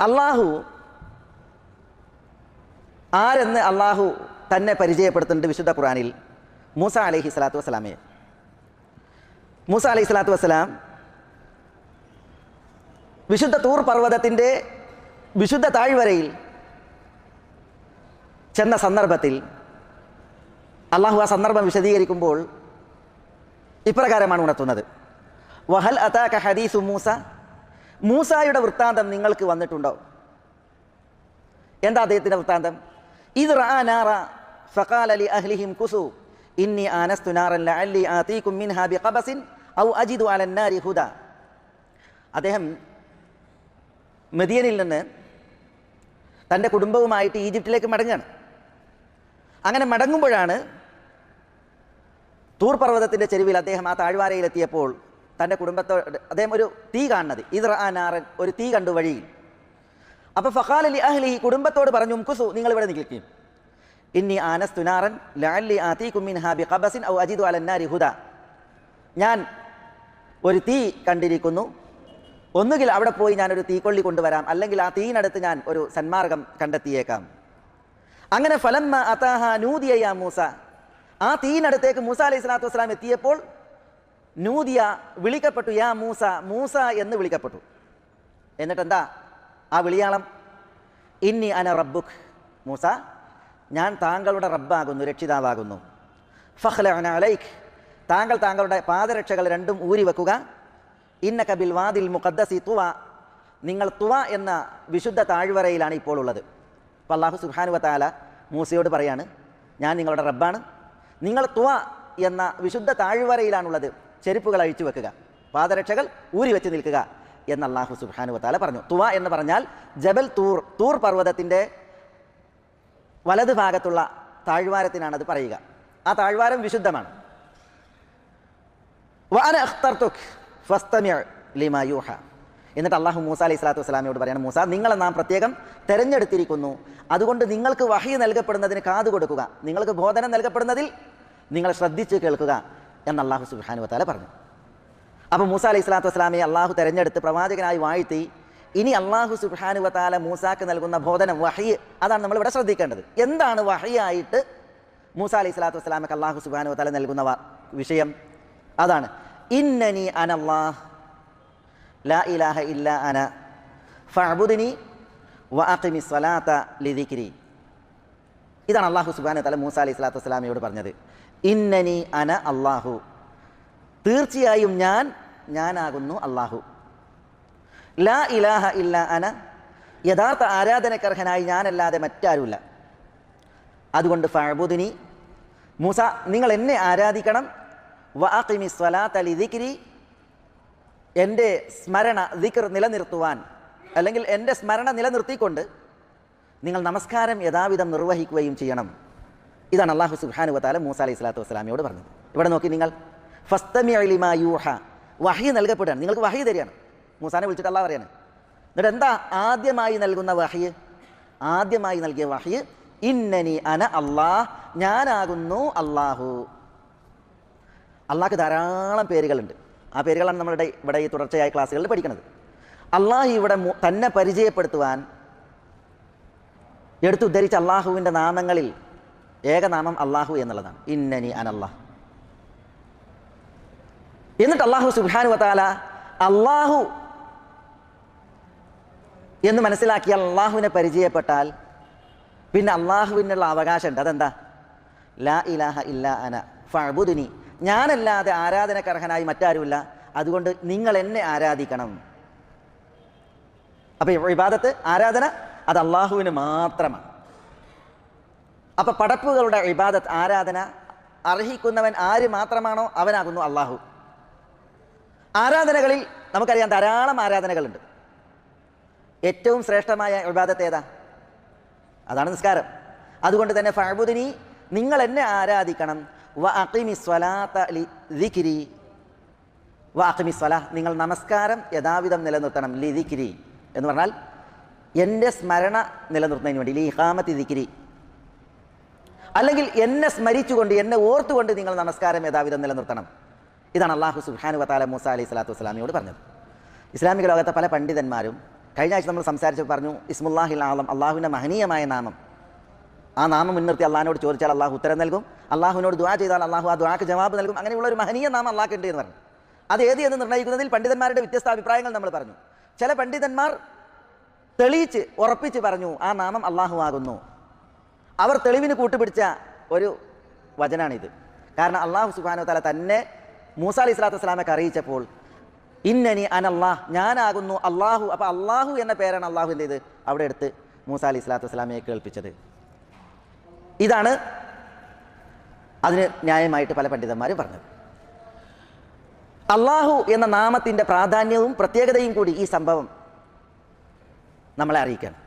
അള്ളാഹു ആരെന്ന് അള്ളാഹു തന്നെ പരിചയപ്പെടുത്തുന്നുണ്ട് വിശുദ്ധ ഖുർആനിൽ. മൂസ അലൈഹി സ്വലാത്തു വസ്സലാമയെ. മൂസ അലൈഹി സ്വലാത്തു വസ്സലാം വിശുദ്ധ തൂർ പർവ്വതത്തിൻ്റെ വിശുദ്ധ താഴ്വരയിൽ ചെന്ന സന്ദർഭത്തിൽ അള്ളാഹു ആ സന്ദർഭം വിശദീകരിക്കുമ്പോൾ ഇപ്രകാരമാണ് ഉണർത്തുന്നത്: വഹൽ അതാക ഹദീസു മൂസ, മൂസായുടെ വൃത്താന്തം നിങ്ങൾക്ക് വന്നിട്ടുണ്ടോ? എന്താ അദ്ദേഹത്തിൻ്റെ വൃത്താന്തം? ഇദ് റഅ നാറ ഫഖാല ലി അഹ്ലിഹിം കുസു ഇന്നി ആനസ്തു നാറൻ ലഅല്ലി ആതീകും മിൻഹാ ബിഖബസിൻ ഔ അജിദു അലൻ നാരി ഹുദ. അദ്ദേഹം മദിയനിൽ നിന്ന് തൻ്റെ കുടുംബവുമായിട്ട് ഈജിപ്തിലേക്ക് മടങ്ങുകയാണ്. അങ്ങനെ മടങ്ങുമ്പോഴാണ് തൂർ പർവ്വതത്തിൻ്റെ ചെരുവിൽ അദ്ദേഹം ആ താഴ്വാരയിലെത്തിയപ്പോൾ തൻ്റെ കുടുംബത്തോട് അദ്ദേഹം ഒരു തീ കാണുന്നത്. ഇദ് റഅ നാറൻ, ഒരു തീ കണ്ടു വഴിയിൽ. അപ്പോൾ ഫഖാല ലി അഹ്ലിഹി, കുടുംബത്തോട് പറഞ്ഞു, ഉംകുസു, നിങ്ങൾ ഇവിടെ നിൽക്കും. ഇന്നി ആനസ്തു നാറൻ ലഅല്ലി ആതീകും മിൻഹാ ബിഖബസിൻ ഔ അജിദു അലൻ നാരി ഹുദ. ഞാൻ ഒരു തീ കണ്ടിരിക്കുന്നു, ഒന്നുകിൽ അവിടെ പോയി ഞാനൊരു തീക്കൊള്ളി കൊണ്ടുവരാം, അല്ലെങ്കിൽ ആ തീയിനടുത്ത് ഞാൻ ഒരു സന്മാർഗം കണ്ടെത്തിയേക്കാം. അങ്ങനെ ഫലമ്മ അതാഹ നൂദിയ യാ മൂസ, ആ തീയിനടുത്തേക്ക് മൂസ അലൈഹി സ്വലാത്തു വസ്സലാം എത്തിയപ്പോൾ നൂദിയ, വിളിക്കപ്പെട്ടു, യാ മൂസ, മൂസ എന്ന് വിളിക്കപ്പെട്ടു. എന്നിട്ട് എന്താ ആ വിളിയാളം? ഇന്നി അന റബ്ബുക്, മൂസ, ഞാൻ താങ്കളുടെ റബ്ബാകുന്നു, രക്ഷിതാവാകുന്നു. ഫഖ്ലഅന അലൈക്, താങ്കൾ താങ്കളുടെ പാദരക്ഷകൾ രണ്ടും ഊരി വെക്കുക. ഇന്നക ബിൽ വാദിൽ മുഖദ്ദസി തുവ, നിങ്ങൾ തുവ എന്ന വിശുദ്ധ താഴ്വരയിലാണ് ഇപ്പോൾ ഉള്ളത്. അപ്പോൾ അല്ലാഹു സുബ്ഹാനഹു വ തആല മൂസയോട് പറയാണ്, ഞാൻ നിങ്ങളുടെ റബ്ബാണ്, നിങ്ങൾ തുവ എന്ന വിശുദ്ധ താഴ്വരയിലാണുള്ളത്, ചെരുപ്പുകൾ അഴിച്ചു വെക്കുക, പാദരക്ഷകൾ ഊരി വെച്ച് നിൽക്കുക എന്ന് അല്ലാഹു സുബ്ഹാനഹു വ തആല പറഞ്ഞു. തുവ എന്ന് പറഞ്ഞാൽ ജബൽ തൂർ, തൂർ പർവ്വതത്തിൻ്റെ വലത് ഭാഗത്തുള്ള താഴ്വാരത്തിനാണത് പറയുക. ആ താഴ്വാരം വിശുദ്ധമാണ്. വഅന അഖ്തർതുക് ഫസ്തമി' ലിമാ യൂഹ. എന്നിട്ട് അല്ലാഹു മൂസ അലൈഹി സ്വലാത്തു വസ്സലാമിയോട് പറയാണ്, മൂസ, നിങ്ങളെ നാം പ്രത്യേകം തെരഞ്ഞെടുത്തിരിക്കുന്നു, അതുകൊണ്ട് നിങ്ങൾക്ക് വഹി നൽകപ്പെടുന്നതിന് കാതു കൊടുക്കുക, നിങ്ങൾക്ക് ബോധനം നൽകപ്പെടുന്നതിൽ നിങ്ങൾ ശ്രദ്ധിച്ച് കേൾക്കുക എന്ന് അല്ലാഹു സുബ്ഹാനഹു വ തആല പറഞ്ഞു. അപ്പോൾ മൂസ അലൈഹി സ്വലാത്തു വസ്സലാമയെ അള്ളാഹു തെരഞ്ഞെടുത്ത് പ്രവാചകനായി വാഴ്ത്തി. ഇനി അള്ളാഹു സുബ്ഹാനഹു വ തആല മൂസാക്ക് നൽകുന്ന ബോധനം, വഹി, അതാണ് നമ്മൾ ഇവിടെ ശ്രദ്ധിക്കേണ്ടത്. എന്താണ് വഹിയായിട്ട് മൂസ അലൈഹി സ്വലാത്തു വസ്സലാമക്ക് അള്ളാഹു സുബ്ഹാനഹു വ തആല നൽകുന്ന വിഷയം? അതാണ് ഇന്നനി അനല്ലാഹ് ലാ ഇലാഹ ഇല്ലാ അന ഫഅ്ബുദ്നി വഅഖിമിസ് സ്വലാത ലിദിക്രി. ഇതാണ് അള്ളാഹു സുബ്ഹാനഹു വ തആല മൂസ അലൈഹി സ്വലാത്തു വസ്സലാമയോട് പറഞ്ഞത്. ഇന്നനി അന അല്ലാഹു, തീർച്ചയായും ഞാനാകുന്നു അല്ലാഹു. ലാ ഇലാഹ ഇല്ലാ അന, യഥാർത്ഥ ആരാധനക്കർഹനായി ഞാനല്ലാതെ മറ്റാരുമില്ല. അതുകൊണ്ട് ഫഅ്ബുദ്നി, മൂസ, നിങ്ങൾ എന്നെ ആരാധിക്കണം. വഅഖിമിസ് സ്വലാത ലിദിക്രി, എൻ്റെ സ്മരണ, ദിക്ർ നിലനിർത്തുവാൻ, അല്ലെങ്കിൽ എൻ്റെ സ്മരണ നിലനിർത്തിക്കൊണ്ട് നിങ്ങൾ നമസ്കാരം യഥാവിധം നിർവഹിക്കുകയും ചെയ്യണം. ഇതാണ് അല്ലാഹു സുബ്ഹാനഹു വ തആല മൂസ അലൈഹി സ്വലാത്തു വസ്സലാമിയോട് പറഞ്ഞത്. ഇവിടെ നോക്കി നിങ്ങൾ, ഫസ്തമി' ലിമാ യൂഹ, വഹി നൽകപ്പെടുകയാണ്, നിങ്ങൾക്ക് വഹി തരികയാണ്. മൂസാനെ വിളിച്ചിട്ട് അല്ലാഹ് പറയാണ്. എന്നിട്ട് എന്താ ആദ്യമായി നൽകുന്ന വഹി? ആദ്യമായി നൽകിയ വഹി ഇന്നനി അന അല്ലാഹ്, ഞാനാകുന്നു അല്ലാഹു. അള്ളാഹ്ക്ക് ധാരാളം പേരുകളുണ്ട്. ആ പേരുകളാണ് നമ്മളുടെ ഇവിടെ ഈ തുടർച്ചയായ ക്ലാസ്സുകളിൽ പഠിക്കുന്നത്. അള്ളാഹു ഇവിടെ തന്നെ പരിചയപ്പെടുത്തുവാൻ എടുത്തുദ്ധരിച്ച അള്ളാഹുവിൻ്റെ നാമങ്ങളിൽ ഏകനാമം അള്ളാഹു എന്നുള്ളതാണ്. ഇന്നനി അനല്ലാഹ്. എന്നിട്ട് അള്ളാഹു സുബ്ഹാനഹു വ തആല അള്ളാഹു എന്ന് മനസ്സിലാക്കിയാൽ, അള്ളാഹുവിനെ പരിചയപ്പെട്ടാൽ പിന്നെ അള്ളാഹുവിനുള്ള അവകാശമുണ്ട്. അതെന്താ? ലാ ഇലാഹ ഇല്ലാ അന ഫഅ്ബുദ്നി, ഞാനല്ലാതെ ആരാധനക്കർഹനായി മറ്റാരുമില്ല, അതുകൊണ്ട് നിങ്ങൾ എന്നെ ആരാധിക്കണം. അപ്പോൾ ഇബാദത്ത്, ആരാധന, അത് അള്ളാഹുവിന് മാത്രമാണ്. അപ്പോൾ പടപ്പുകളുടെ ഇബാദത്ത്, ആരാധന അർഹിക്കുന്നവൻ ആര് മാത്രമാണോ അവനാകുന്നു അള്ളാഹു. ആരാധനകളിൽ നമുക്കറിയാം ധാരാളം ആരാധനകളുണ്ട്. ഏറ്റവും ശ്രേഷ്ഠമായ ഇബാദത്ത് ഏതാ? അതാണ് നിസ്കാരം. അതുകൊണ്ട് തന്നെ ഫഅ്ബുദ്നി, നിങ്ങൾ എന്നെ ആരാധിക്കണം. വഅഖിമിസ് സ്വലാത ലിദിക്രി, വഅഖിമിസ് സ്വലാ, നിങ്ങൾ നമസ്കാരം യഥാവിധം നിലനിർത്തണം. ലിദിക്രി എന്ന് പറഞ്ഞാൽ എൻ്റെ സ്മരണ നിലനിർത്തുന്നതിന് വേണ്ടി, ലിഇഖാമത്തി ദിക്രി, അല്ലെങ്കിൽ എന്നെ സ്മരിച്ചുകൊണ്ട്, എന്നെ ഓർത്തുകൊണ്ട് നിങ്ങൾ നമസ്കാരം യഥാവിധം നിലനിർത്തണം. ഇതാണ് അല്ലാഹു സുബ്ഹാനഹു വ തആല മൂസ അലൈഹി സ്വലാത്തു വസ്സലാമിയോട് പറഞ്ഞത്. ഇസ്ലാമിക ലോകത്തെ പല പണ്ഡിതന്മാരും കഴിഞ്ഞ ആഴ്ച നമ്മൾ സംസാരിച്ചപ്പോൾ പറഞ്ഞു ഇസ്മുല്ലാഹിൽ ആലം, അള്ളാഹുവിൻ്റെ മഹനീയമായ നാമം. ആ നാമം മുൻനിർത്തി അള്ളാഹിനോട് ചോദിച്ചാൽ അള്ളാഹു ഉത്തരം നൽകും, അള്ളാഹുവിനോട് ദുആ ചെയ്താൽ അള്ളാഹു ആ ദുആക്ക് ജവാബ് നൽകും. അങ്ങനെയുള്ള ഒരു മഹനീയ നാമം അള്ളാഹ് ഉണ്ട് എന്ന് പറഞ്ഞു. അത് ഏത് എന്ന് നിർണ്ണയിക്കുന്നതിൽ പണ്ഡിതന്മാരുടെ വ്യത്യസ്ത അഭിപ്രായങ്ങൾ നമ്മൾ പറഞ്ഞു. ചില പണ്ഡിതന്മാർ തെളിയിച്ച് ഉറപ്പിച്ച് പറഞ്ഞു ആ നാമം അള്ളാഹു ആകുന്നു. അവർ തെളിവിന് കൂട്ടുപിടിച്ച ഒരു വചനാണിത്. കാരണം അള്ളാഹു സുബ്ഹാനഹു വ തആല തന്നെ മൂസ അലൈഹി സ്വലാത്തു വസ്സലാമൊക്കെ അറിയിച്ചപ്പോൾ ഇന്നനി അനല്ലാഹ്, ഞാനാകുന്നു അള്ളാഹു. അപ്പോൾ അള്ളാഹു എന്ന പേരാണ് അള്ളാഹു എന്ത് ചെയ്ത് അവിടെ എടുത്ത് മൂസ അലൈഹി സ്വലാത്തു വസ്സലാമയെ കേൾപ്പിച്ചത്. ഇതാണ് അതിന് ന്യായമായിട്ട് പല പണ്ഡിതന്മാരും പറഞ്ഞത്. അള്ളാഹു എന്ന നാമത്തിൻ്റെ പ്രാധാന്യവും പ്രത്യേകതയും കൂടി ഈ സംഭവം നമ്മളെ അറിയിക്കണം.